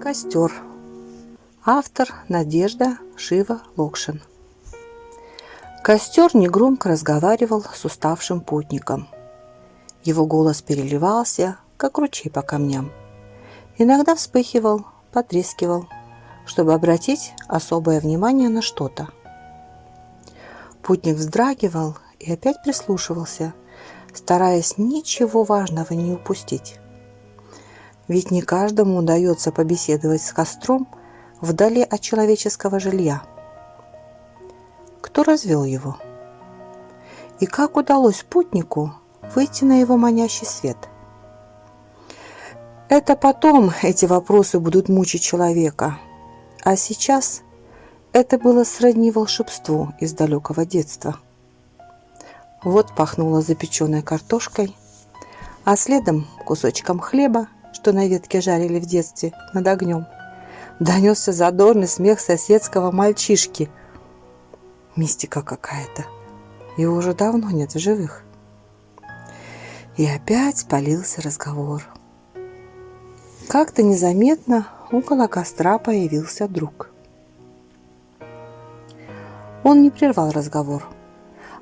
Костер. Автор Надежда Шива-Локшин. Костер негромко разговаривал с уставшим путником. Его голос переливался, как ручей по камням. Иногда вспыхивал, потрескивал, чтобы обратить особое внимание на что-то. Путник вздрагивал и опять прислушивался, стараясь ничего важного не упустить. Ведь не каждому удается побеседовать с костром вдали от человеческого жилья. Кто развел его? И как удалось путнику выйти на его манящий свет? Это потом эти вопросы будут мучить человека, а сейчас это было сродни волшебству из далекого детства. Вот пахнуло запеченной картошкой, а следом кусочком хлеба, что на ветке жарили в детстве над огнем, донесся задорный смех соседского мальчишки. Мистика какая-то. Его уже давно нет в живых. И опять полился разговор. Как-то незаметно около костра появился друг. Он не прервал разговор,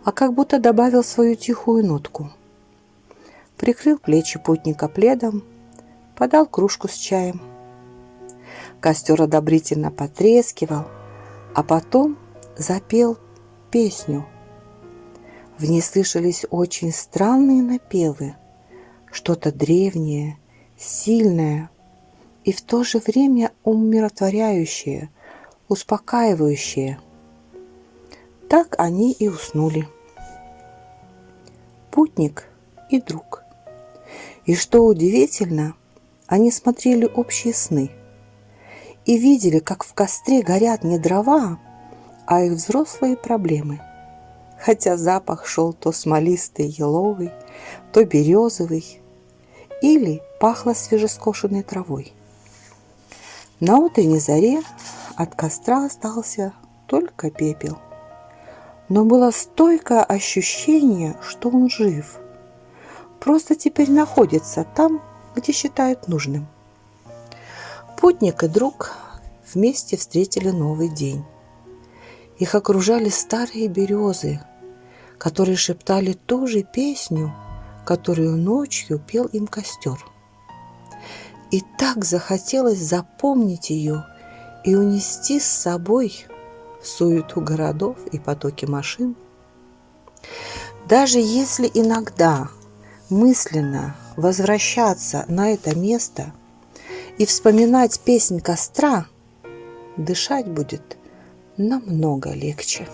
а как будто добавил свою тихую нотку. Прикрыл плечи путника пледом, подал кружку с чаем. Костер одобрительно потрескивал, а потом запел песню. В ней слышались очень странные напевы, что-то древнее, сильное и в то же время умиротворяющее, успокаивающее. Так они и уснули. Путник и друг. И что удивительно, они смотрели общие сны и видели, как в костре горят не дрова, а их взрослые проблемы. Хотя запах шел то смолистый, еловый, то березовый, или пахло свежескошенной травой. На утренней заре от костра остался только пепел. Но было стойкое ощущение, что он жив. Просто теперь находится там, где считают нужным. Путник и друг вместе встретили новый день. Их окружали старые березы, которые шептали ту же песню, которую ночью пел им костер. И так захотелось запомнить ее и унести с собой в суету городов и потоки машин. Даже если иногда мысленно возвращаться на это место и вспоминать песнь костра, дышать будет намного легче.